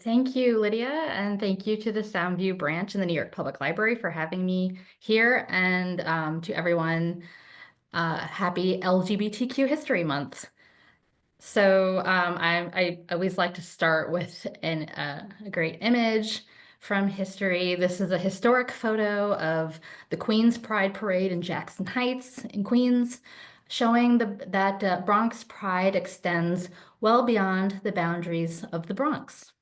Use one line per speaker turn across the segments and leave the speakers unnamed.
Thank you, Lydia, and thank you to the Soundview branch in the New York Public Library for having me here, and to everyone, happy LGBTQ History Month. So I always like to start with a great image from history. This is a historic photo of the Queen's Pride Parade in Jackson Heights in Queens, showing that Bronx pride extends well beyond the boundaries of the Bronx.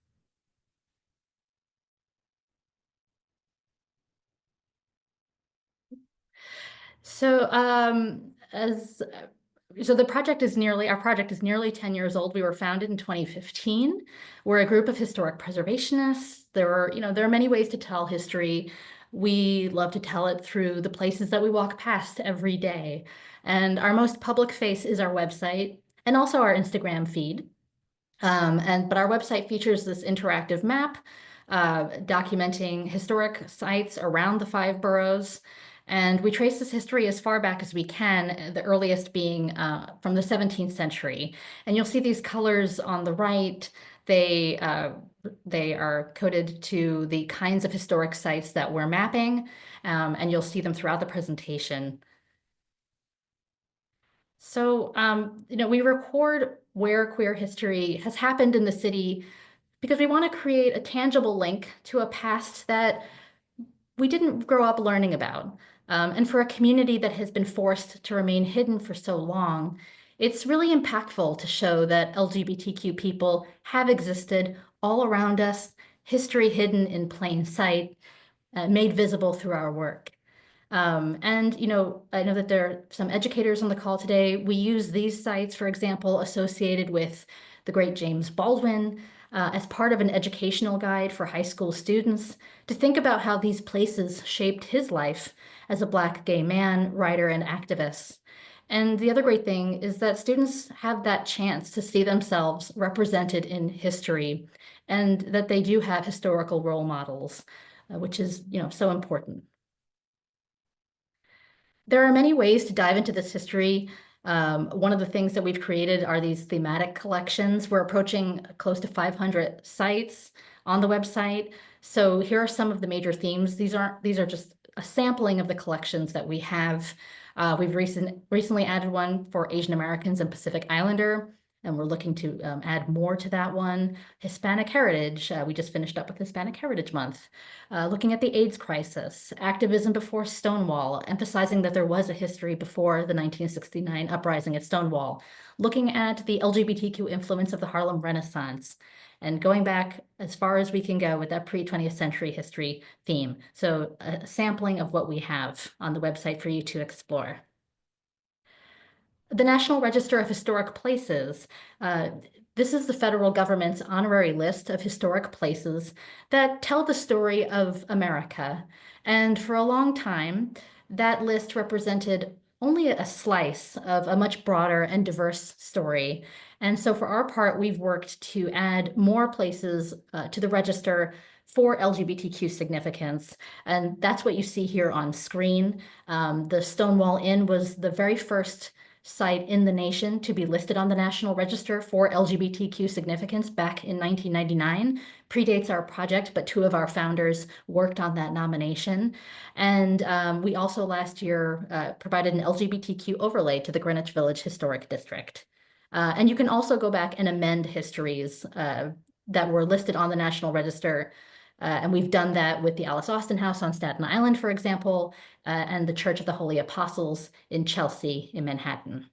So, the project is our project is nearly 10 years old. We were founded in 2015. We're a group of historic preservationists. There are many ways to tell history. We love to tell it through the places that we walk past every day. And our most public face is our website and also our Instagram feed. But our website features this interactive map documenting historic sites around the 5 boroughs. And we trace this history as far back as we can, the earliest being from the 17th century. And you'll see these colors on the right. They are coded to the kinds of historic sites that we're mapping, and you'll see them throughout the presentation. So, we record where queer history has happened in the city because we want to create a tangible link to a past that we didn't grow up learning about. And for a community that has been forced to remain hidden for so long, it's really impactful to show that LGBTQ people have existed all around us, history hidden in plain sight, made visible through our work. I know that there are some educators on the call today. We use these sites, for example, associated with the great James Baldwin, as part of an educational guide for high school students to think about how these places shaped his life as a Black gay man, writer, and activist. And the other great thing is that students have that chance to see themselves represented in history and that they do have historical role models, which is, so important. There are many ways to dive into this history. One of the things that we've created are these thematic collections. We're approaching close to 500 sites on the website. So here are some of the major themes. These are just a sampling of the collections that we have. We've recently added one for Asian Americans and Pacific Islander, and we're looking to add more to that one. Hispanic Heritage, we just finished up with Hispanic Heritage Month. Looking at the AIDS crisis, activism before Stonewall, emphasizing that there was a history before the 1969 uprising at Stonewall. Looking at the LGBTQ influence of the Harlem Renaissance, and going back as far as we can go with that pre-20th century history theme. So a sampling of what we have on the website for you to explore. The National Register of Historic Places. This is the federal government's honorary list of historic places that tell the story of America. And for a long time, that list represented only a slice of a much broader and diverse story. And so for our part, we've worked to add more places to the register for LGBTQ significance. And that's what you see here on screen. The Stonewall Inn was the very first site in the nation to be listed on the National Register for LGBTQ significance back in 1999. Predates our project, but 2 of our founders worked on that nomination. And we also last year provided an LGBTQ overlay to the Greenwich Village Historic District. And you can also go back and amend histories that were listed on the National Register. And we've done that with the Alice Austin House on Staten Island, for example, and the Church of the Holy Apostles in Chelsea in Manhattan.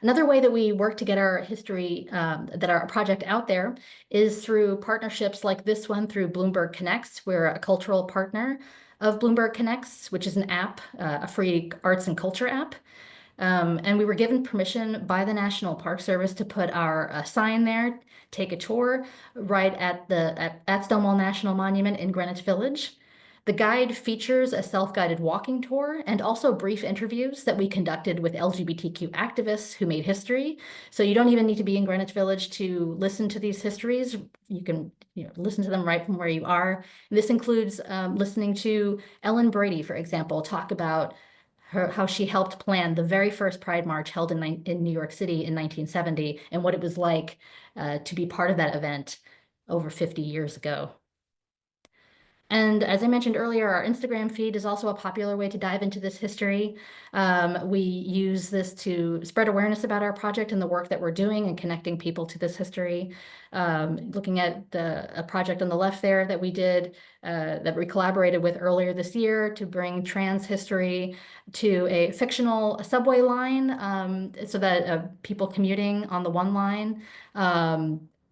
Another way that we work to get our history, that our project out there, is through partnerships like this one through Bloomberg Connects. We're a cultural partner of Bloomberg Connects, which is an app, a free arts and culture app. And we were given permission by the National Park Service to put our sign there, take a tour right at Stonewall National Monument in Greenwich Village. The guide features a self-guided walking tour and also brief interviews that we conducted with LGBTQ activists who made history. So you don't even need to be in Greenwich Village to listen to these histories. You can listen to them right from where you are. And this includes listening to Ellen Brady, for example, talk about how she helped plan the very first Pride March held in New York City in 1970 and what it was like to be part of that event. over 50 years ago. And as I mentioned earlier, our Instagram feed is also a popular way to dive into this history. We use this to spread awareness about our project and the work that we're doing and connecting people to this history. Looking at a project on the left there that we did, that we collaborated with earlier this year to bring trans history to a fictional subway line, so that people commuting on the one line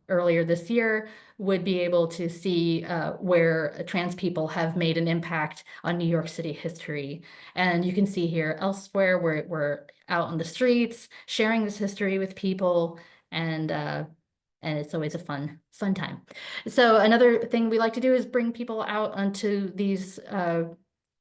earlier this year would be able to see where trans people have made an impact on New York City history. And you can see here elsewhere, we're out on the streets, sharing this history with people, and it's always a fun time. So another thing we like to do is bring people out onto these,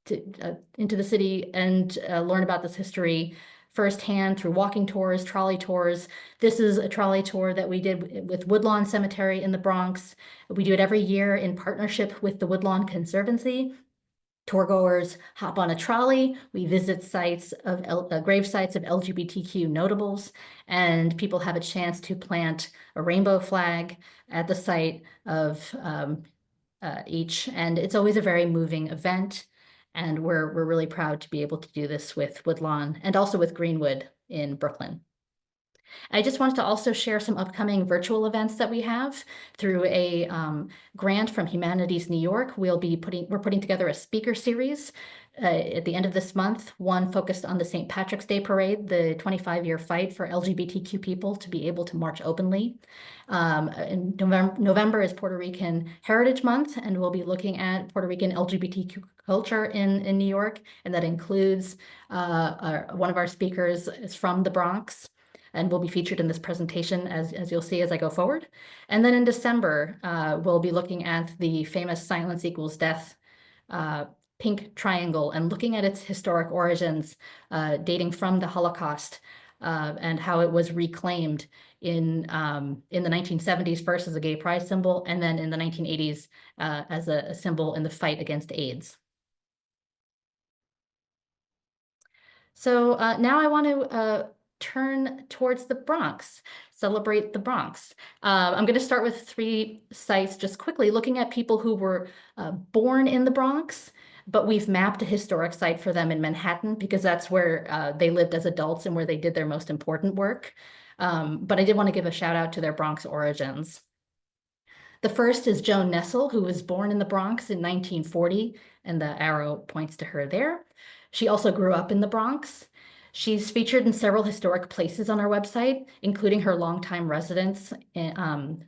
into the city and learn about this history firsthand through walking tours, trolley tours. This is a trolley tour that we did with Woodlawn Cemetery in the Bronx. We do it every year in partnership with the Woodlawn Conservancy. Tourgoers hop on a trolley. We visit sites of grave sites of LGBTQ notables, and people have a chance to plant a rainbow flag at the site of each. And it's always a very moving event. And we're really proud to be able to do this with Woodlawn and also with Greenwood in Brooklyn. I just wanted to also share some upcoming virtual events that we have through a grant from Humanities New York. We're putting together a speaker series at the end of this month, one focused on the St. Patrick's Day Parade, the 25-year fight for LGBTQ people to be able to march openly. In November is Puerto Rican Heritage Month, and we'll be looking at Puerto Rican LGBTQ culture in New York, and that includes one of our speakers is from the Bronx, and will be featured in this presentation as you'll see as I go forward. And then in December, we'll be looking at the famous Silence Equals Death pink triangle and looking at its historic origins, dating from the Holocaust, and how it was reclaimed in the 1970s first as a gay pride symbol, and then in the 1980s as a symbol in the fight against AIDS. So now I want to turn towards the Bronx, celebrate the Bronx. I'm going to start with 3 sites just quickly, looking at people who were born in the Bronx, but we've mapped a historic site for them in Manhattan because that's where they lived as adults and where they did their most important work. But I did want to give a shout out to their Bronx origins. The first is Joan Nessel, who was born in the Bronx in 1940, and the arrow points to her there. She also grew up in the Bronx. She's featured in several historic places on our website, including her longtime residence on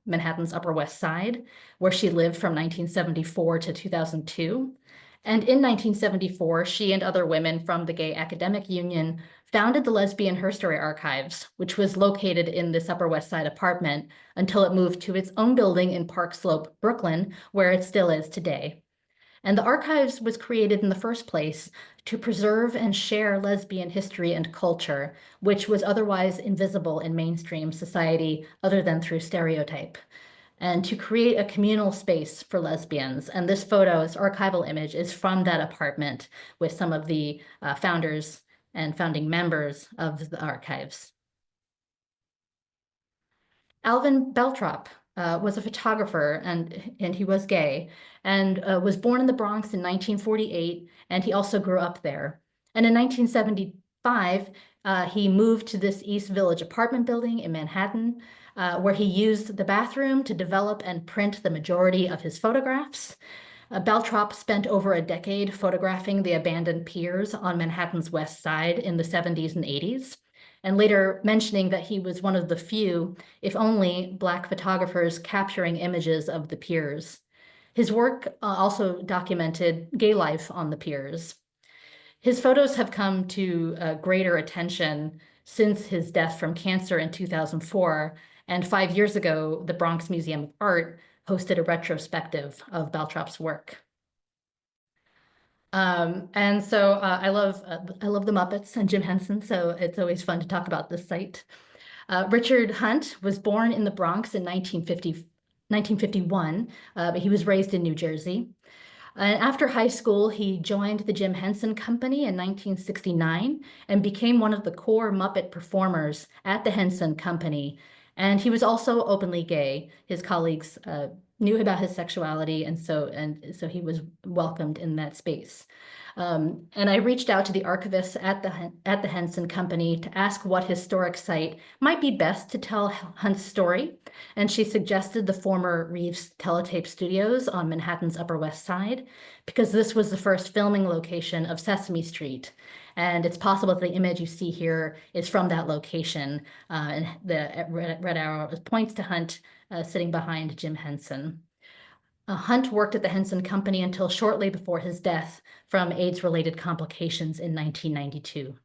Manhattan's Upper West Side, where she lived from 1974 to 2002. And in 1974, she and other women from the Gay Academic Union founded the Lesbian Herstory Archives, which was located in this Upper West Side apartment until it moved to its own building in Park Slope, Brooklyn, where it still is today. And the archives was created in the first place to preserve and share lesbian history and culture, which was otherwise invisible in mainstream society other than through stereotype, and to create a communal space for lesbians. And this archival image, is from that apartment with some of the founders and founding members of the archives. Alvin Beltrop was a photographer, and he was gay, and was born in the Bronx in 1948, and he also grew up there. And in 1975, he moved to this East Village apartment building in Manhattan, where he used the bathroom to develop and print the majority of his photographs. Beltrop spent over a decade photographing the abandoned piers on Manhattan's West Side in the 70s and 80s. And later mentioning that he was one of the few, if only, Black photographers capturing images of the piers. His work also documented gay life on the piers. His photos have come to greater attention since his death from cancer in 2004, and 5 years ago, the Bronx Museum of Art hosted a retrospective of Beltrop's work. And so I love the Muppets and Jim Henson, so it's always fun to talk about this site. Richard Hunt was born in the Bronx in 1951, but he was raised in New Jersey. And after high school, he joined the Jim Henson Company in 1969 and became one of the core Muppet performers at the Henson Company. And he was also openly gay. His colleagues knew about his sexuality, and so he was welcomed in that space. And I reached out to the archivist at the Henson Company to ask what historic site might be best to tell Hunt's story. And she suggested the former Reeves Teletape Studios on Manhattan's Upper West Side, because this was the first filming location of Sesame Street. And it's possible that the image you see here is from that location. And the red arrow points to Hunt sitting behind Jim Henson. Hunt worked at the Henson Company until shortly before his death from AIDS-related complications in 1992.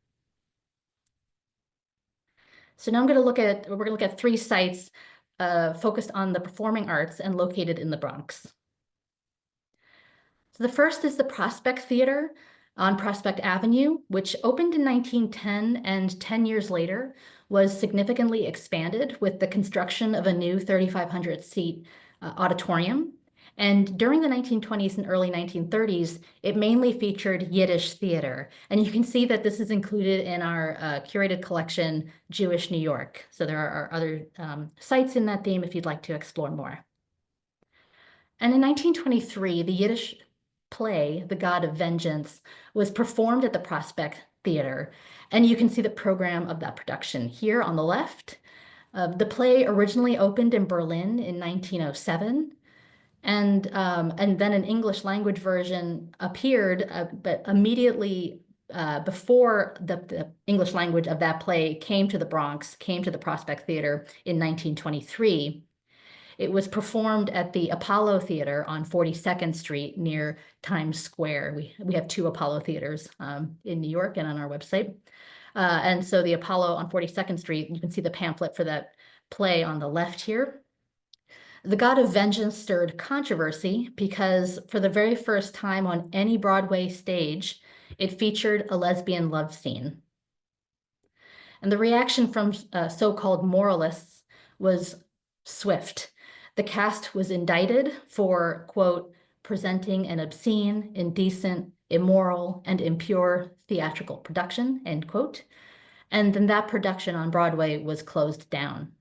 So now we're going to look at three sites focused on the performing arts and located in the Bronx. So the first is the Prospect Theater on Prospect Avenue, which opened in 1910 and 10 years later was significantly expanded with the construction of a new 3,500-seat auditorium. And during the 1920s and early 1930s, it mainly featured Yiddish theater. And you can see that this is included in our curated collection, Jewish New York. So there are other sites in that theme if you'd like to explore more. And in 1923, the Yiddish play, The God of Vengeance, was performed at the Prospect Theater. And you can see the program of that production here on the left. The play originally opened in Berlin in 1907. And then an English language version appeared, but immediately before the English language of that play came to the Bronx, came to the Prospect Theater in 1923. It was performed at the Apollo Theater on 42nd Street near Times Square. We have two Apollo theaters in New York and on our website. And so the Apollo on 42nd Street, you can see the pamphlet for that play on the left here. The God of Vengeance stirred controversy because for the very first time on any Broadway stage, it featured a lesbian love scene. And the reaction from so-called moralists was swift. The cast was indicted for, quote, presenting an obscene, indecent, immoral, and impure theatrical production, end quote. And then that production on Broadway was closed down.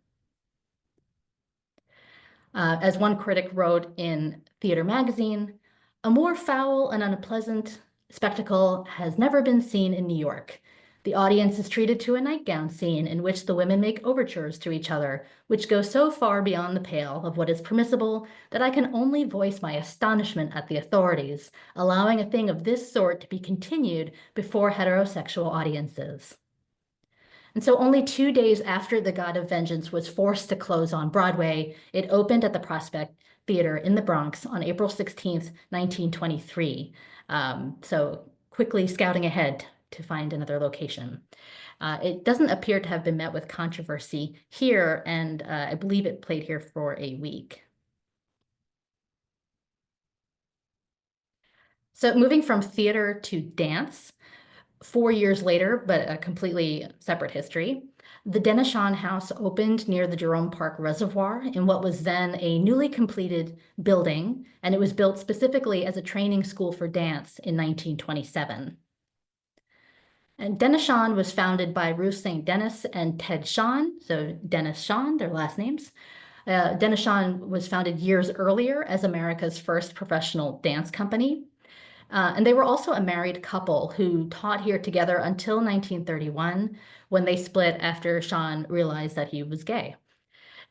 As one critic wrote in Theater Magazine, a more foul and unpleasant spectacle has never been seen in New York. The audience is treated to a nightgown scene in which the women make overtures to each other, which go so far beyond the pale of what is permissible that I can only voice my astonishment at the authorities, allowing a thing of this sort to be continued before heterosexual audiences. And so only 2 days after The God of Vengeance was forced to close on Broadway, it opened at the Prospect Theater in the Bronx on April 16th, 1923. So quickly scouting ahead to find another location. It doesn't appear to have been met with controversy here, and I believe it played here for a week. So moving from theater to dance, 4 years later, but a completely separate history, the Denishan House opened near the Jerome Park Reservoir in what was then a newly completed building, and it was built specifically as a training school for dance in 1927. And Denishan was founded by Ruth St. Denis and Ted Shawn, so Dennis Shawn, their last names. Denishan was founded years earlier as America's first professional dance company. And they were also a married couple who taught here together until 1931, when they split after Shawn realized that he was gay.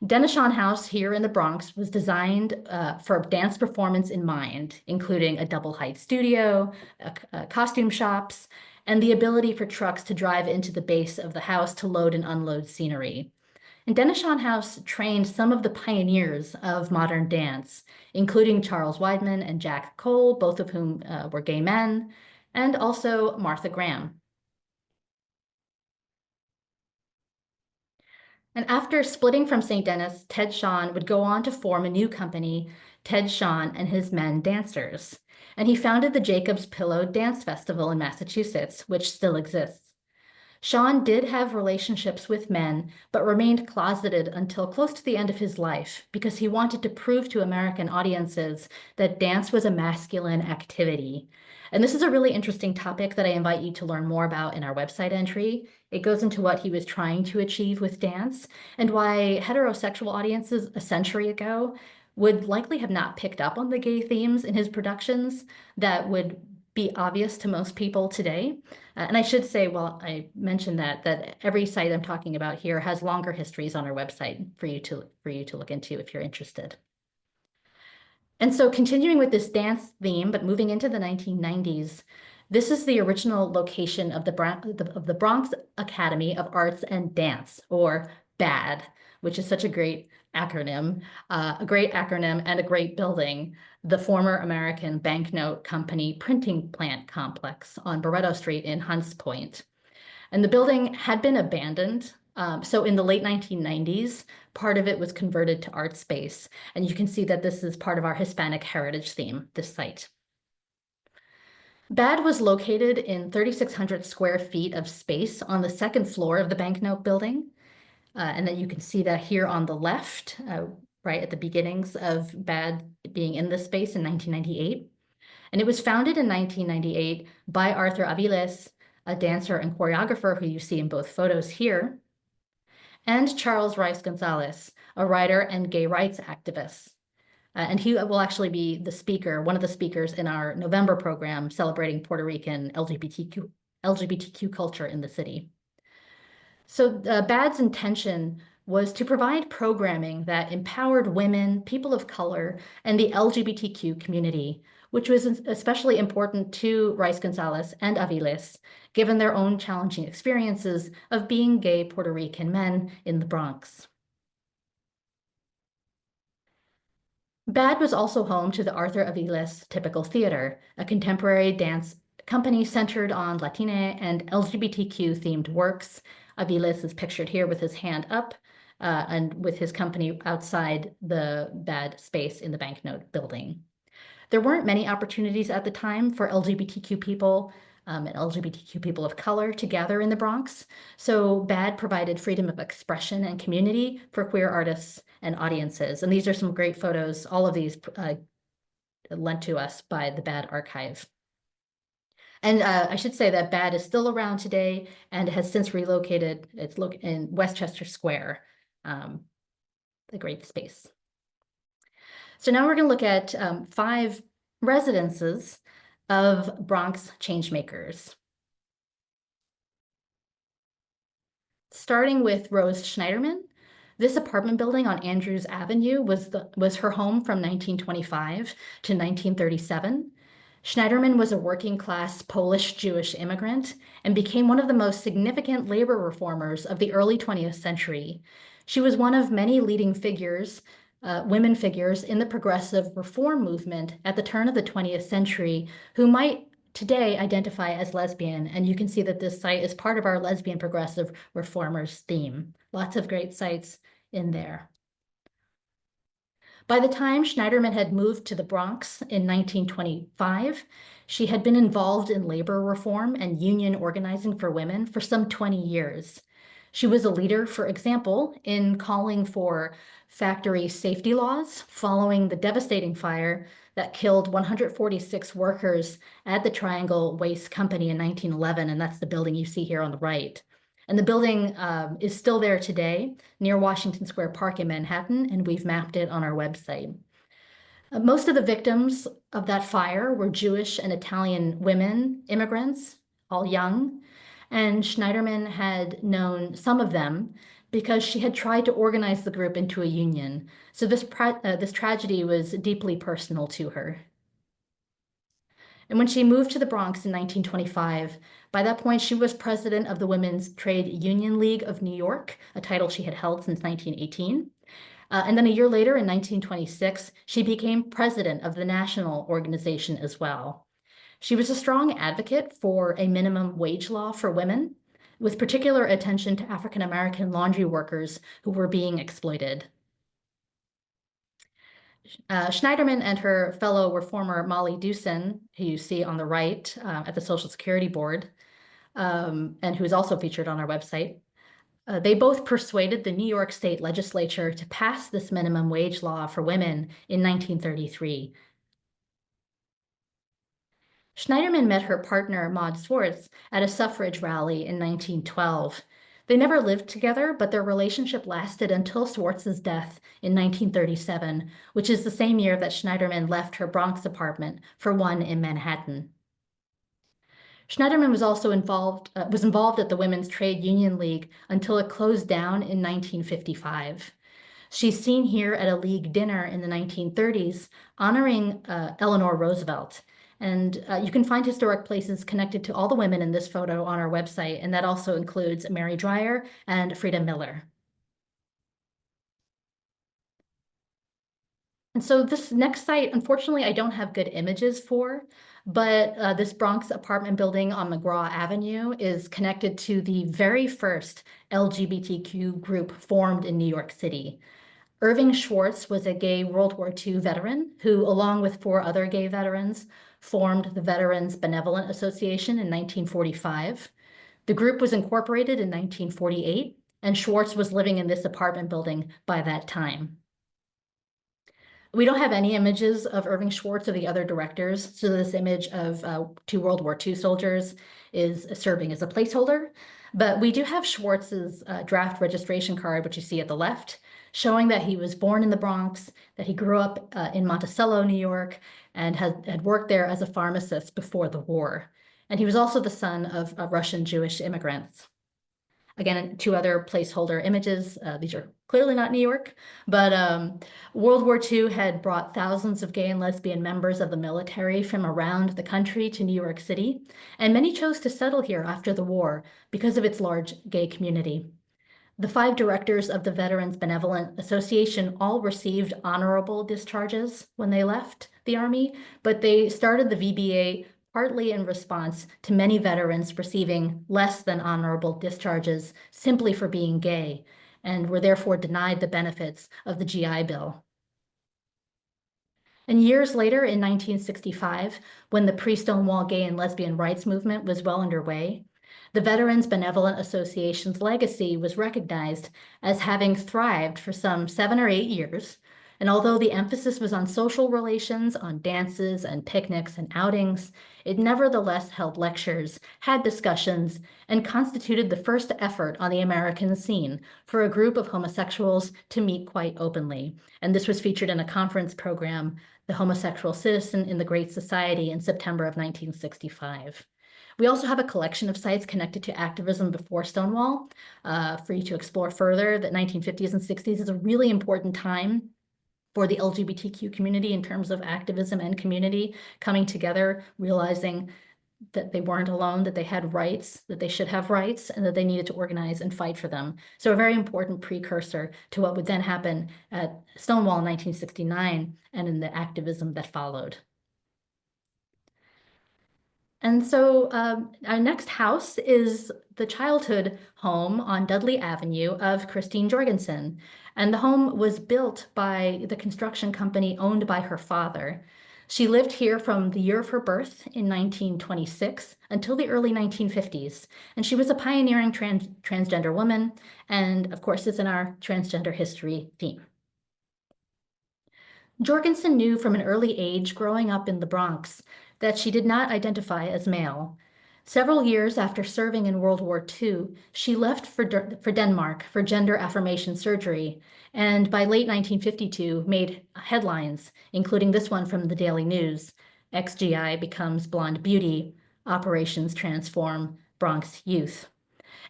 Denishan House here in the Bronx was designed for dance performance in mind, including a double-height studio, costume shops, and the ability for trucks to drive into the base of the house to load and unload scenery. And Denishan House trained some of the pioneers of modern dance, including Charles Weidman and Jack Cole, both of whom were gay men, and also Martha Graham. And after splitting from St. Denis, Ted Shawn would go on to form a new company, Ted Shawn and His Men Dancers. And he founded the Jacob's Pillow Dance Festival in Massachusetts, which still exists. Sean did have relationships with men, but remained closeted until close to the end of his life because he wanted to prove to American audiences that dance was a masculine activity. And this is a really interesting topic that I invite you to learn more about in our website entry. It goes into what he was trying to achieve with dance and why heterosexual audiences a century ago would likely have not picked up on the gay themes in his productions that would be obvious to most people today. And I should say, while I mentioned that every site I'm talking about here has longer histories on our website for you to look into if you're interested. And so continuing with this dance theme, but moving into the 1990s, this is the original location of the Bronx Academy of Arts and Dance, or BAD, which is such a great acronym, and a great building, the former American Banknote Company printing plant complex on Barretto Street in Hunts Point. And the building had been abandoned. So in the late 1990s, part of it was converted to art space. And you can see that this is part of our Hispanic heritage theme, this site. BAD was located in 3,600 square feet of space on the second floor of the Banknote building. And then you can see that here on the left, right at the beginnings of BAD being in this space in 1998. And it was founded in 1998 by Arthur Aviles, a dancer and choreographer who you see in both photos here, and Charles Rice Gonzalez, a writer and gay rights activist. And he will actually be the speaker, one of the speakers in our November program celebrating Puerto Rican LGBTQ culture in the city. So BAD's intention was to provide programming that empowered women, people of color, and the LGBTQ community, which was especially important to Rice Gonzalez and Aviles, given their own challenging experiences of being gay Puerto Rican men in the Bronx. BAD was also home to the Arthur Aviles Typical Theater, a contemporary dance company centered on Latina and LGBTQ-themed works. Aviles is pictured here with his hand up and with his company outside the BAD space in the Banknote building. There weren't many opportunities at the time for LGBTQ people and LGBTQ people of color to gather in the Bronx. So BAD provided freedom of expression and community for queer artists and audiences. And these are some great photos, all of these lent to us by the BAD archive. And I should say that BAD is still around today and has since relocated. It's in Westchester Square, a great space. So now we're going to look at 5 residences of Bronx changemakers. Starting with Rose Schneiderman, this apartment building on Andrews Avenue was her home from 1925 to 1937. Schneiderman was a working-class Polish-Jewish immigrant and became one of the most significant labor reformers of the early 20th century. She was one of many leading figures, women figures in the progressive reform movement at the turn of the 20th century who might today identify as lesbian. And you can see that this site is part of our lesbian progressive reformers theme. Lots of great sites in there. By the time Schneiderman had moved to the Bronx in 1925, she had been involved in labor reform and union organizing for women for some 20 years. She was a leader, for example, in calling for factory safety laws following the devastating fire that killed 146 workers at the Triangle Waste Company in 1911, and that's the building you see here on the right. And the building is still there today near Washington Square Park in Manhattan, and we've mapped it on our website. Most of the victims of that fire were Jewish and Italian women, immigrants, all young, and Schneiderman had known some of them because she had tried to organize the group into a union. So this tragedy was deeply personal to her. And when she moved to the Bronx in 1925, by that point, she was president of the Women's Trade Union League of New York, a title she had held since 1918. And then a year later, in 1926, she became president of the national organization as well. She was a strong advocate for a minimum wage law for women, with particular attention to African-American laundry workers who were being exploited. Schneiderman and her fellow reformer Molly Dewson, who you see on the right at the Social Security Board, and who is also featured on our website. They both persuaded the New York State legislature to pass this minimum wage law for women in 1933. Schneiderman met her partner, Maud Swartz, at a suffrage rally in 1912. They never lived together, but their relationship lasted until Swartz's death in 1937, which is the same year that Schneiderman left her Bronx apartment for one in Manhattan. Schneiderman was also involved at the Women's Trade Union League until it closed down in 1955. She's seen here at a league dinner in the 1930s honoring Eleanor Roosevelt. And you can find historic places connected to all the women in this photo on our website, and that also includes Mary Dreyer and Frida Miller. And so this next site, unfortunately, I don't have good images for, but this Bronx apartment building on McGraw Avenue is connected to the very first LGBTQ group formed in New York City. Irving Schwartz was a gay World War II veteran who, along with 4 other gay veterans, formed the Veterans Benevolent Association in 1945. The group was incorporated in 1948, and Schwartz was living in this apartment building by that time. We don't have any images of Irving Schwartz or the other directors, so this image of 2 World War II soldiers is serving as a placeholder. But we do have Schwartz's draft registration card, which you see at the left, showing that he was born in the Bronx, that he grew up in Monticello, New York, and had worked there as a pharmacist before the war. And he was also the son of Russian Jewish immigrants. Again, 2 other placeholder images. These are clearly not New York, but World War II had brought thousands of gay and lesbian members of the military from around the country to New York City, and many chose to settle here after the war because of its large gay community. The 5 directors of the Veterans Benevolent Association all received honorable discharges when they left the Army, but they started the VBA partly in response to many veterans receiving less than honorable discharges simply for being gay, and were therefore denied the benefits of the GI Bill. And years later, in 1965, when the pre-Stonewall gay and lesbian rights movement was well underway, the Veterans Benevolent Association's legacy was recognized as having thrived for some 7 or 8 years. And although the emphasis was on social relations, on dances and picnics and outings, it nevertheless held lectures, had discussions, and constituted the first effort on the American scene for a group of homosexuals to meet quite openly. And this was featured in a conference program, The Homosexual Citizen in the Great Society, in September of 1965. We also have a collection of sites connected to activism before Stonewall for you to explore further. The 1950s and 60s is a really important time for the LGBTQ community in terms of activism and community coming together, realizing that they weren't alone, that they had rights, that they should have rights, and that they needed to organize and fight for them. So a very important precursor to what would then happen at Stonewall in 1969 and in the activism that followed. And so our next house is the childhood home on Dudley Avenue of Christine Jorgensen. And the home was built by the construction company owned by her father. She lived here from the year of her birth in 1926 until the early 1950s. And she was a pioneering transgender woman, and of course is in our transgender history theme. Jorgensen knew from an early age, growing up in the Bronx, that she did not identify as male. Several years after serving in World War II, she left for Denmark for gender affirmation surgery, and by late 1952 made headlines, including this one from the Daily News: XGI becomes blonde beauty, operations transform Bronx youth.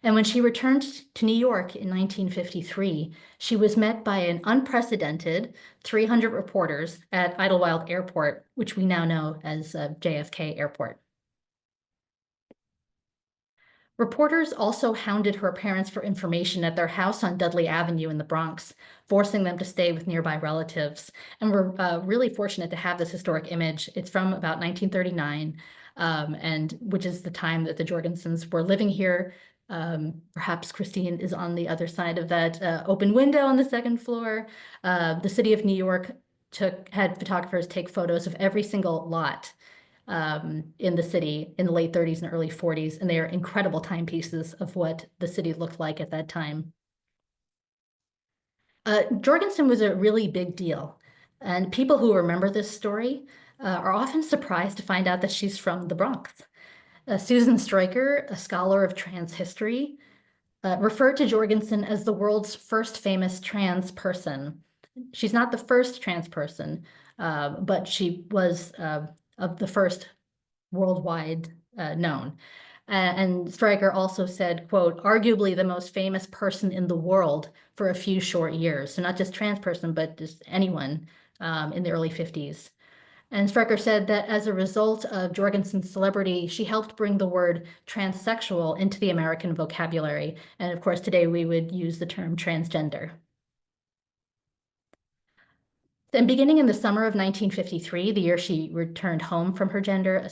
And when she returned to New York in 1953, she was met by an unprecedented 300 reporters at Idlewild Airport, which we now know as JFK Airport. Reporters also hounded her parents for information at their house on Dudley Avenue in the Bronx, forcing them to stay with nearby relatives. And we're really fortunate to have this historic image. It's from about 1939, and which is the time that the Jorgensens were living here. Perhaps Christine is on the other side of that open window on the 2nd floor. The city of New York had photographers take photos of every single lot in the city in the late 30s and early 40s, and they are incredible timepieces of what the city looked like at that time. Jorgensen was a really big deal, and people who remember this story are often surprised to find out that she's from the Bronx. Susan Stryker, a scholar of trans history, referred to Jorgensen as the world's first famous trans person. She's not the first trans person, but she was of the first worldwide known. And Stryker also said, quote, arguably the most famous person in the world for a few short years. So not just trans person, but just anyone in the early 50s. And Stryker said that as a result of Jorgensen's celebrity, she helped bring the word transsexual into the American vocabulary. And of course, today we would use the term transgender. And beginning in the summer of 1953, the year she returned home from her gender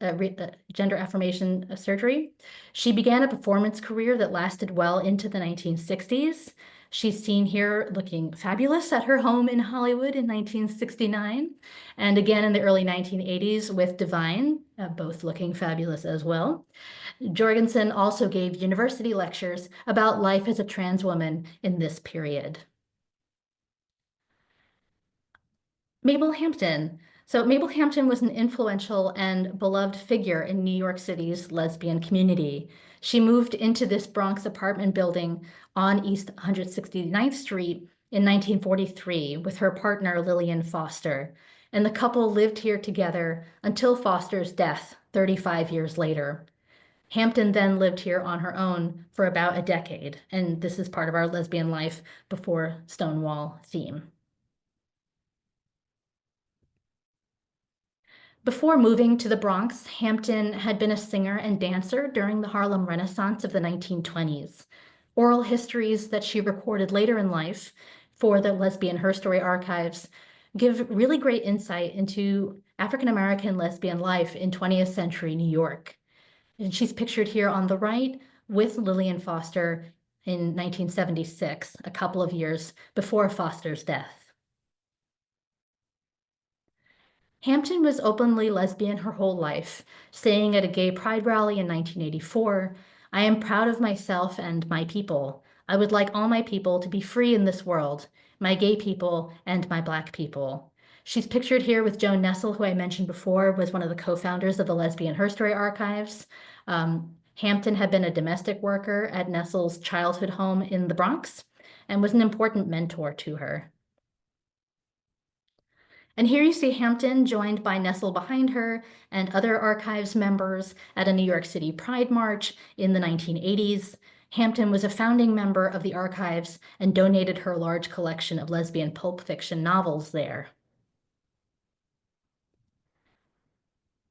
affirmation surgery, she began a performance career that lasted well into the 1960s. She's seen here looking fabulous at her home in Hollywood in 1969, and again in the early 1980s with Divine, both looking fabulous as well. Jorgensen also gave university lectures about life as a trans woman in this period. Mabel Hampton. So Mabel Hampton was an influential and beloved figure in New York City's lesbian community. She moved into this Bronx apartment building on East 169th Street in 1943 with her partner Lillian Foster, and the couple lived here together until Foster's death 35 years later. Hampton then lived here on her own for about a decade, and this is part of our lesbian life before Stonewall theme. Before moving to the Bronx, Hampton had been a singer and dancer during the Harlem Renaissance of the 1920s. Oral histories that she recorded later in life for the Lesbian Her Story archives give really great insight into African-American lesbian life in 20th century New York. And she's pictured here on the right with Lillian Foster in 1976, a couple of years before Foster's death. Hampton was openly lesbian her whole life, saying at a gay pride rally in 1984, "I am proud of myself and my people. I would like all my people to be free in this world, my gay people and my Black people." She's pictured here with Joan Nessel, who I mentioned before was one of the co-founders of the Lesbian Her Story archives. Hampton had been a domestic worker at Nessel's childhood home in the Bronx and was an important mentor to her. And here you see Hampton joined by Nessel behind her and other archives members at a New York City Pride March in the 1980s. Hampton was a founding member of the archives and donated her large collection of lesbian pulp fiction novels there.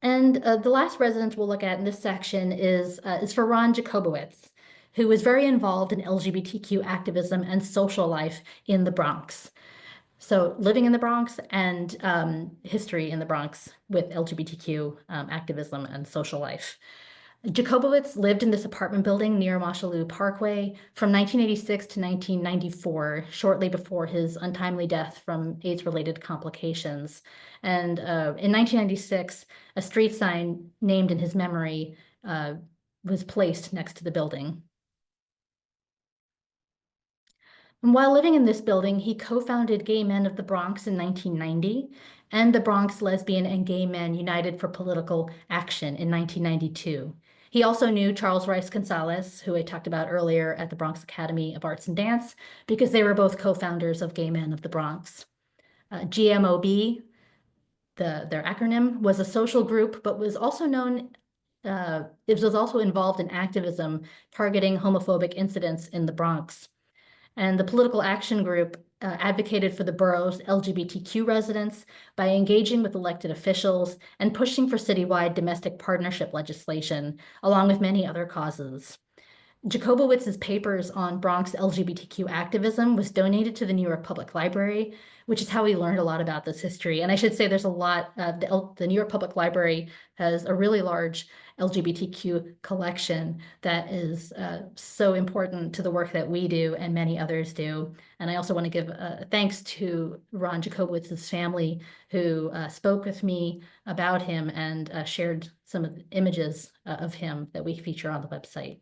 And the last resident we'll look at in this section is for Ron Jacobowitz, who was very involved in LGBTQ activism and social life in the Bronx. So living in the Bronx and history in the Bronx with LGBTQ activism and social life. Jacobowitz lived in this apartment building near Mosholu Parkway from 1986 to 1994, shortly before his untimely death from AIDS-related complications. And in 1996, a street sign named in his memory was placed next to the building. And while living in this building, he co-founded Gay Men of the Bronx in 1990 and the Bronx Lesbian and Gay Men United for Political Action in 1992. He also knew Charles Rice Gonzalez, who I talked about earlier at the Bronx Academy of Arts and Dance, because they were both co-founders of Gay Men of the Bronx. GMOB, their acronym, was a social group, but was also known, it was also involved in activism targeting homophobic incidents in the Bronx. And the political action group advocated for the borough's LGBTQ residents by engaging with elected officials and pushing for citywide domestic partnership legislation, along with many other causes. Jacobowitz's papers on Bronx LGBTQ activism was donated to the New York Public Library, which is how we learned a lot about this history. And I should say there's a lot, the New York Public Library has a really large LGBTQ collection that is so important to the work that we do and many others do. And I also want to give thanks to Ron Jacobowicz's family who spoke with me about him and shared some of the images of him that we feature on the website.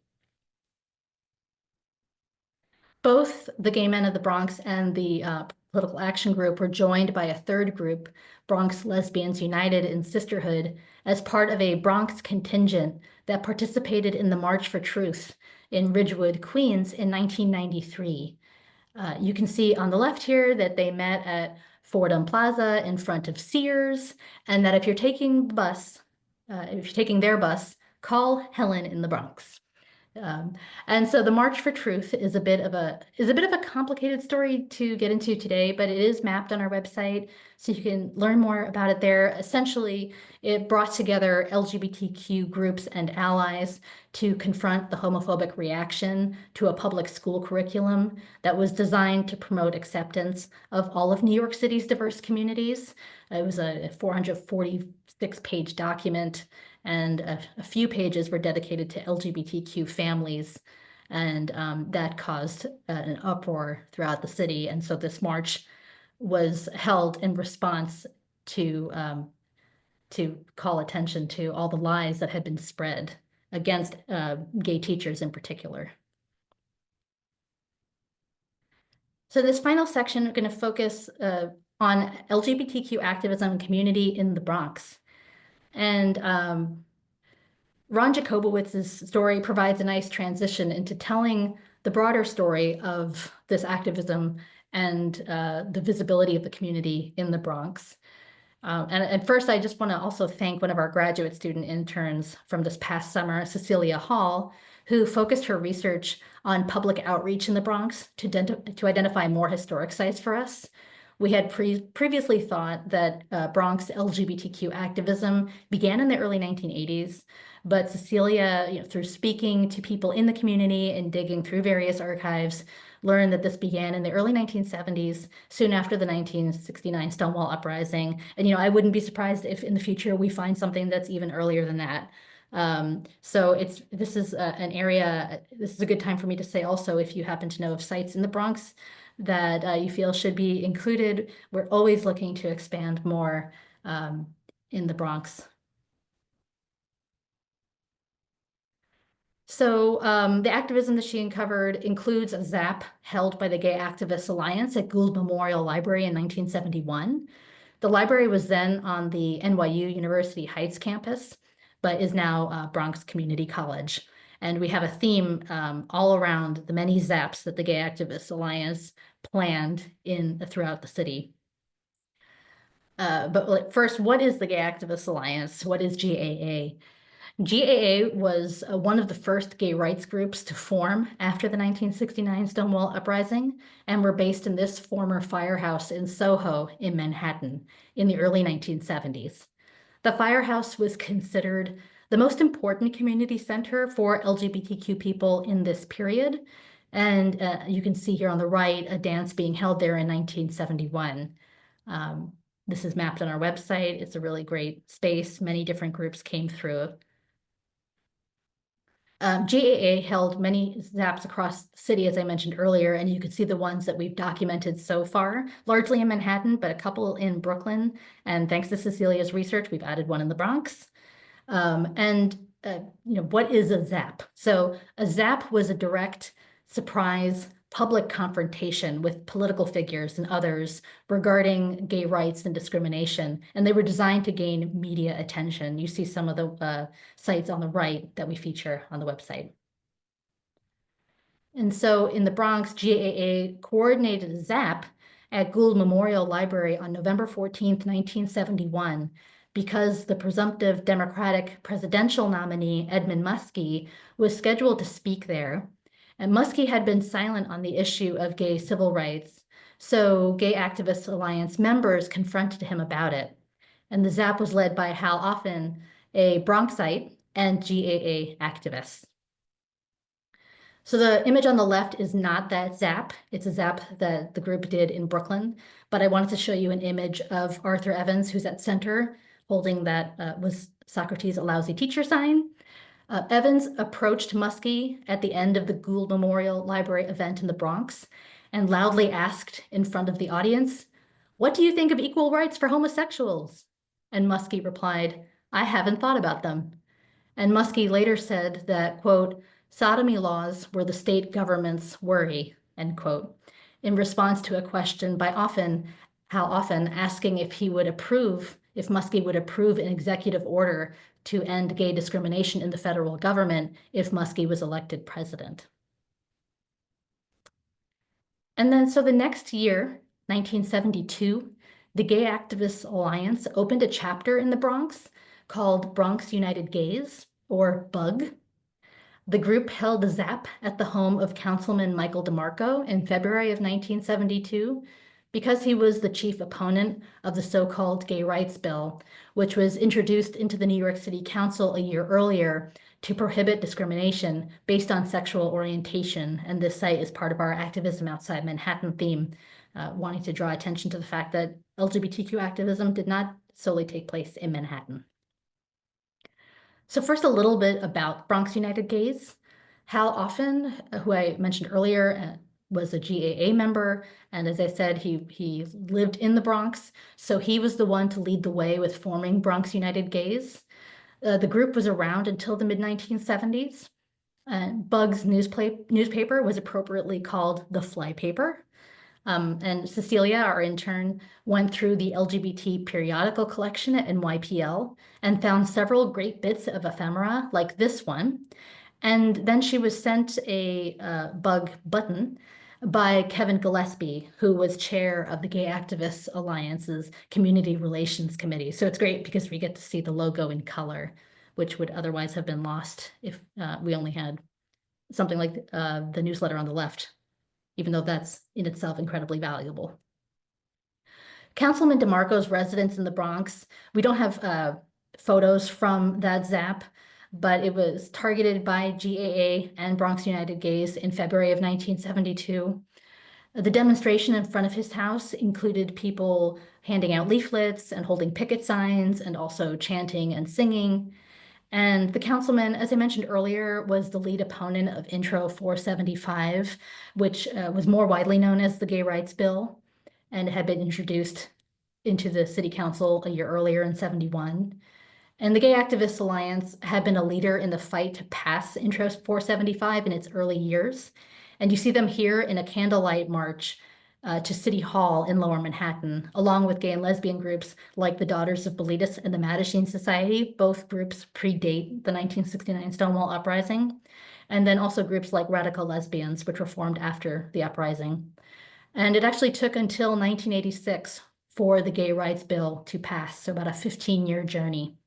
Both the Gay Men of the Bronx and the Political Action Group were joined by a third group, Bronx Lesbians United in Sisterhood, as part of a Bronx contingent that participated in the March for Truth in Ridgewood, Queens in 1993. You can see on the left here that they met at Fordham Plaza in front of Sears, and that if you're taking the bus, if you're taking their bus, call Helen in the Bronx. And so the March for Truth is a bit of a complicated story to get into today, but it is mapped on our website, so you can learn more about it there. Essentially, it brought together LGBTQ groups and allies to confront the homophobic reaction to a public school curriculum that was designed to promote acceptance of all of New York City's diverse communities. It was a 446-page document, and a few pages were dedicated to LGBTQ families, and that caused an uproar throughout the city. And so this march was held in response to call attention to all the lies that had been spread against gay teachers in particular. So this final section, we're going to focus on LGBTQ activism and community in the Bronx. And Ron Jacobowicz's story provides a nice transition into telling the broader story of this activism and the visibility of the community in the Bronx. And first, I just want to also thank one of our graduate student interns from this past summer, Cecilia Hall, who focused her research on public outreach in the Bronx to identify more historic sites for us. We had previously thought that Bronx LGBTQ activism began in the early 1980s, but Cecilia, through speaking to people in the community and digging through various archives, learned that this began in the early 1970s, soon after the 1969 Stonewall Uprising. And I wouldn't be surprised if in the future we find something that's even earlier than that. So this is an area, this is a good time for me to say also, if you happen to know of sites in the Bronx that you feel should be included, we're always looking to expand more in the Bronx. So the activism that she uncovered includes a ZAP held by the Gay Activists Alliance at Gould Memorial Library in 1971. The library was then on the NYU University Heights campus, but is now Bronx Community College. And we have a theme all around the many ZAPs that the Gay Activists Alliance planned throughout the city. But first, what is the Gay Activists Alliance? What is GAA? GAA was one of the first gay rights groups to form after the 1969 Stonewall Uprising, and were based in this former firehouse in Soho in Manhattan in the early 1970s. The firehouse was considered the most important community center for LGBTQ people in this period. And you can see here on the right, a dance being held there in 1971. This is mapped on our website. It's a really great space. Many different groups came through. GAA held many ZAPs across the city, as I mentioned earlier, and you can see the ones that we've documented so far, largely in Manhattan, but a couple in Brooklyn. And thanks to Cecilia's research, we've added one in the Bronx. What is a ZAP? So a ZAP was a direct, surprise, public confrontation with political figures and others regarding gay rights and discrimination, and they were designed to gain media attention. You see some of the sites on the right that we feature on the website. And so in the Bronx, GAA coordinated a ZAP at Gould Memorial Library on November 14th, 1971, because the presumptive Democratic presidential nominee, Edmund Muskie, was scheduled to speak there. And Muskie had been silent on the issue of gay civil rights, so Gay Activists Alliance members confronted him about it. And the ZAP was led by Hal Offen, a Bronxite and GAA activist. So the image on the left is not that ZAP. It's a ZAP that the group did in Brooklyn, but I wanted to show you an image of Arthur Evans, who's at center, holding that was Socrates a lousy teacher sign. Evans approached Muskie at the end of the Gould Memorial Library event in the Bronx and loudly asked in front of the audience, "What do you think of equal rights for homosexuals?" And Muskie replied, "I haven't thought about them." And Muskie later said that, quote, "sodomy laws were the state government's worry," end quote, in response to a question by how often asking if Muskie would approve an executive order to end gay discrimination in the federal government if Muskie was elected president. And then, so the next year, 1972, the Gay Activists Alliance opened a chapter in the Bronx called Bronx United Gays, or BUG. The group held a ZAP at the home of Councilman Michael DeMarco in February of 1972 because he was the chief opponent of the so-called Gay Rights Bill, which was introduced into the New York City Council a year earlier to prohibit discrimination based on sexual orientation. And this site is part of our Activism Outside Manhattan theme, wanting to draw attention to the fact that LGBTQ activism did not solely take place in Manhattan. So first, a little bit about Bronx United Gays. Hal Offen, who I mentioned earlier, was a GAA member. And as I said, he lived in the Bronx. So he was the one to lead the way with forming Bronx United Gays. The group was around until the mid-1970s. Bug's newspaper was appropriately called the Fly Paper. And Cecilia, our intern, went through the LGBT periodical collection at NYPL and found several great bits of ephemera like this one. And then she was sent a Bug button by Kevin Gillespie, who was chair of the Gay Activists Alliance's Community Relations Committee. So it's great because we get to see the logo in color, which would otherwise have been lost if we only had something like the newsletter on the left, even though that's in itself incredibly valuable. Councilman DeMarco's residence in the Bronx, we don't have photos from that ZAP, but it was targeted by GAA and Bronx United Gays in February of 1972. The demonstration in front of his house included people handing out leaflets and holding picket signs and also chanting and singing. And the councilman, as I mentioned earlier, was the lead opponent of Intro 475, which was more widely known as the Gay Rights Bill, and it had been introduced into the city council a year earlier in 71. And the Gay Activists Alliance had been a leader in the fight to pass Intro 475 in its early years. And you see them here in a candlelight march to City Hall in Lower Manhattan, along with gay and lesbian groups like the Daughters of Bilitis and the Mattachine Society. Both groups predate the 1969 Stonewall Uprising. And then also groups like Radical Lesbians, which were formed after the uprising. And it actually took until 1986 for the Gay Rights Bill to pass, so about a 15-year journey.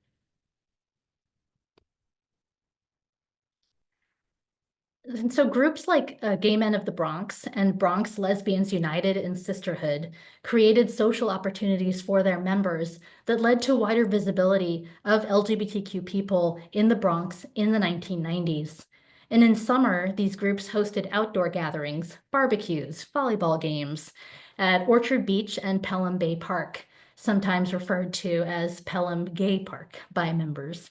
And so groups like Gay Men of the Bronx and Bronx Lesbians United in Sisterhood created social opportunities for their members that led to wider visibility of LGBTQ people in the Bronx in the 1990s. And in summer, these groups hosted outdoor gatherings, barbecues, volleyball games at Orchard Beach and Pelham Bay Park, sometimes referred to as Pelham Gay Park by members.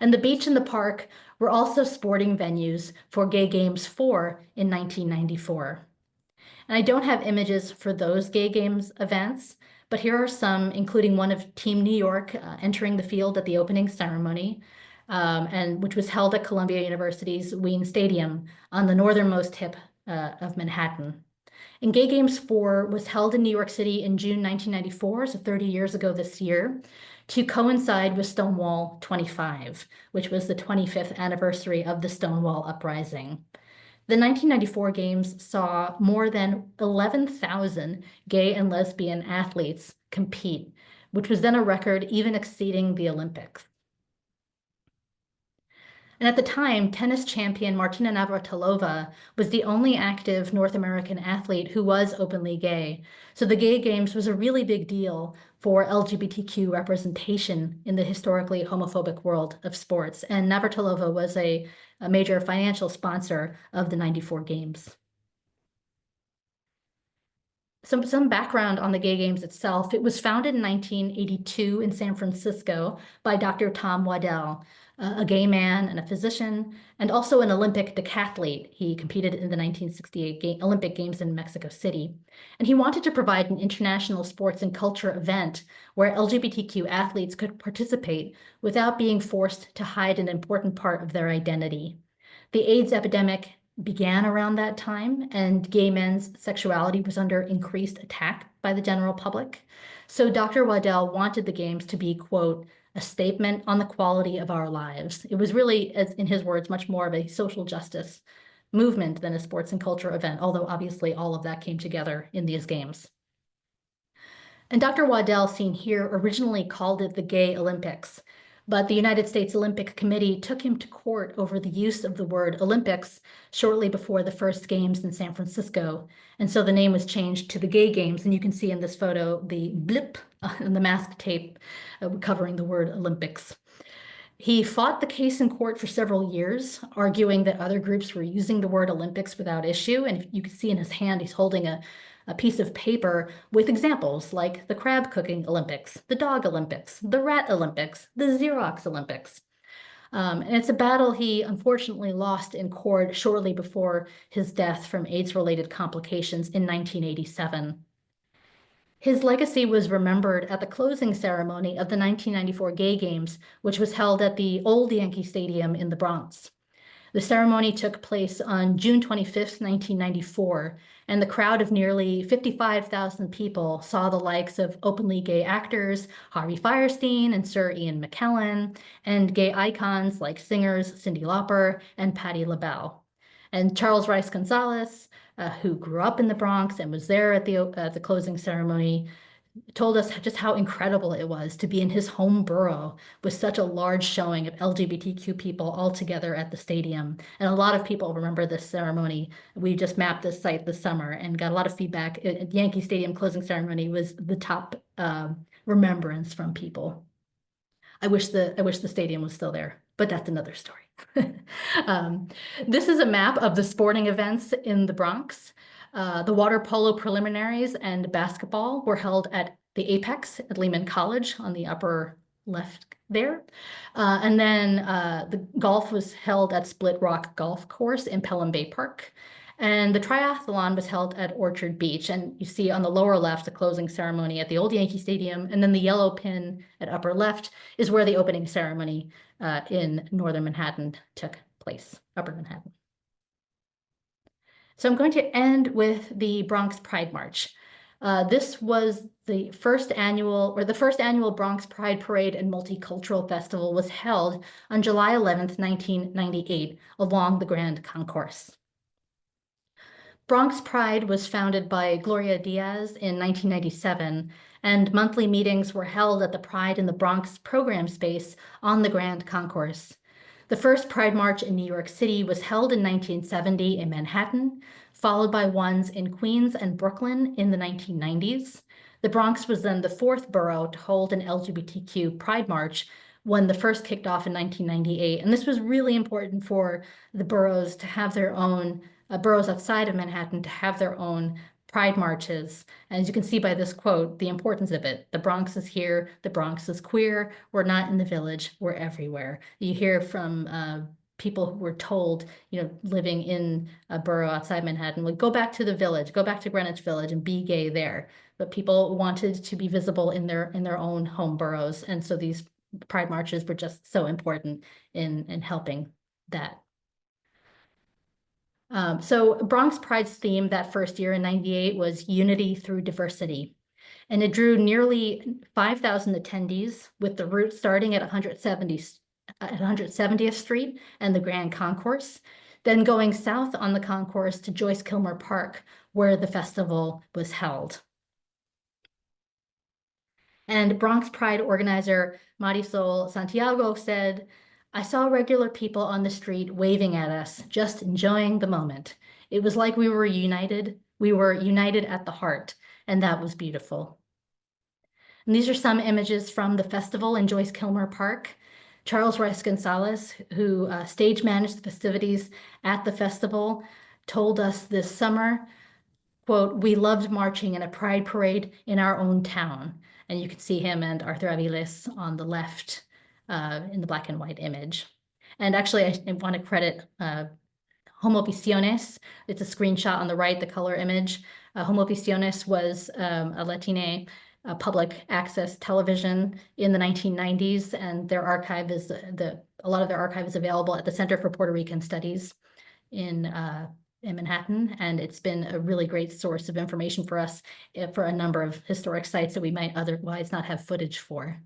And the beach and the park were also sporting venues for Gay Games 4 in 1994. And I don't have images for those Gay Games events, but here are some, including one of Team New York entering the field at the opening ceremony, and which was held at Columbia University's Wien Stadium on the northernmost tip of Manhattan. And Gay Games 4 was held in New York City in June 1994, so 30 years ago this year, to coincide with Stonewall 25, which was the 25th anniversary of the Stonewall Uprising. The 1994 Games saw more than 11,000 gay and lesbian athletes compete, which was then a record even exceeding the Olympics. And at the time, tennis champion Martina Navratilova was the only active North American athlete who was openly gay. So the Gay Games was a really big deal for LGBTQ representation in the historically homophobic world of sports. And Navratilova was a major financial sponsor of the 94 Games. Some background on the Gay Games itself. It was founded in 1982 in San Francisco by Dr. Tom Waddell, a gay man and a physician, and also an Olympic decathlete. He competed in the 1968 Olympic Games in Mexico City. And he wanted to provide an international sports and culture event where LGBTQ athletes could participate without being forced to hide an important part of their identity. The AIDS epidemic began around that time, and gay men's sexuality was under increased attack by the general public. So Dr. Waddell wanted the games to be, quote, a statement on the quality of our lives. It was really, as in his words, much more of a social justice movement than a sports and culture event, although obviously all of that came together in these games. And Dr. Waddell, seen here, originally called it the Gay Olympics, but the United States Olympic Committee took him to court over the use of the word Olympics shortly before the first games in San Francisco. And so the name was changed to the Gay Games. And you can see in this photo the blip and the mask tape covering the word Olympics. He fought the case in court for several years, arguing that other groups were using the word Olympics without issue. And you can see in his hand, he's holding a piece of paper with examples like the crab cooking Olympics, the dog Olympics, the rat Olympics, the Xerox Olympics. And it's a battle he unfortunately lost in court shortly before his death from AIDS-related complications in 1987. His legacy was remembered at the closing ceremony of the 1994 Gay Games, which was held at the old Yankee Stadium in the Bronx. The ceremony took place on June 25th, 1994, and the crowd of nearly 55,000 people saw the likes of openly gay actors Harvey Fierstein and Sir Ian McKellen, and gay icons like singers Cyndi Lauper and Patti LaBelle. And Charles Rice Gonzalez, who grew up in the Bronx and was there at the closing ceremony, told us just how incredible it was to be in his home borough with such a large showing of LGBTQ people all together at the stadium. And a lot of people remember this ceremony. We just mapped this site this summer and got a lot of feedback. Yankee Stadium closing ceremony was the top remembrance from people. I wish the stadium was still there, but that's another story. This is a map of the sporting events in the Bronx. The water polo preliminaries and basketball were held at the Apex at Lehman College on the upper left there. And then the golf was held at Split Rock Golf Course in Pelham Bay Park. And the triathlon was held at Orchard Beach. And you see on the lower left, the closing ceremony at the old Yankee Stadium. And then the yellow pin at upper left is where the opening ceremony in northern Manhattan took place, upper Manhattan. So I'm going to end with the Bronx Pride March. This was the first annual Bronx Pride Parade and Multicultural Festival was held on July 11th, 1998, along the Grand Concourse. Bronx Pride was founded by Gloria Diaz in 1997, and monthly meetings were held at the Pride in the Bronx program space on the Grand Concourse. The first Pride March in New York City was held in 1970 in Manhattan, followed by ones in Queens and Brooklyn in the 1990s. The Bronx was then the fourth borough to hold an LGBTQ Pride March when the first kicked off in 1998. And this was really important for the boroughs to have their own, boroughs outside of Manhattan to have their own Pride marches. And as you can see by this quote, the importance of it. The Bronx is here, the Bronx is queer, we're not in the village, we're everywhere. You hear from people who were told, living in a borough outside Manhattan, would go back to the village, go back to Greenwich Village and be gay there. But people wanted to be visible in their own home boroughs. And so these Pride marches were just so important in helping that. So Bronx Pride's theme that first year in 98 was unity through diversity. And it drew nearly 5,000 attendees, with the route starting at 170th Street and the Grand Concourse, then going south on the concourse to Joyce Kilmer Park, where the festival was held. And Bronx Pride organizer Marisol Santiago said, "I saw regular people on the street waving at us, just enjoying the moment. It was like we were united. We were united at the heart, and that was beautiful." And these are some images from the festival in Joyce Kilmer Park. Charles Rice Gonzalez, who stage managed the festivities at the festival, told us this summer, quote, "We loved marching in a pride parade in our own town." And you can see him and Arthur Aviles on the left in the black and white image. And actually, I want to credit Homo Visiones. It's a screenshot on the right, the color image. Homo Visiones was a Latina public access television in the 1990s, and their archive is a lot of their archive is available at the Center for Puerto Rican Studies in Manhattan, and it's been a really great source of information for us for a number of historic sites that we might otherwise not have footage for.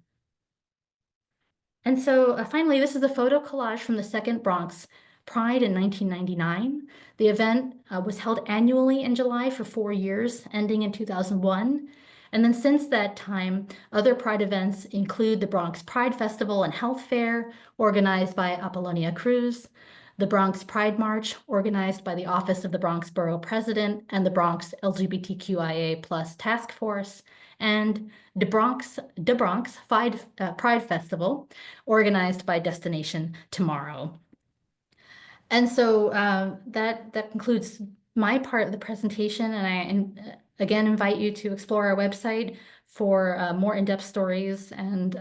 And so finally, this is a photo collage from the Second Bronx Pride in 1999. The event was held annually in July for 4 years, ending in 2001. And then since that time, other Pride events include the Bronx Pride Festival and Health Fair, organized by Apollonia Cruz, the Bronx Pride March, organized by the Office of the Bronx Borough President and the Bronx LGBTQIA+ Task Force, and the Bronx Pride Festival, organized by Destination Tomorrow. And so that concludes my part of the presentation, and I again invite you to explore our website for more in-depth stories and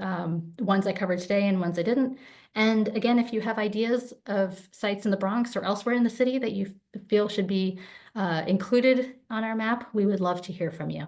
ones I covered today and ones I didn't. And again, if you have ideas of sites in the Bronx or elsewhere in the city that you feel should be included on our map, we would love to hear from you.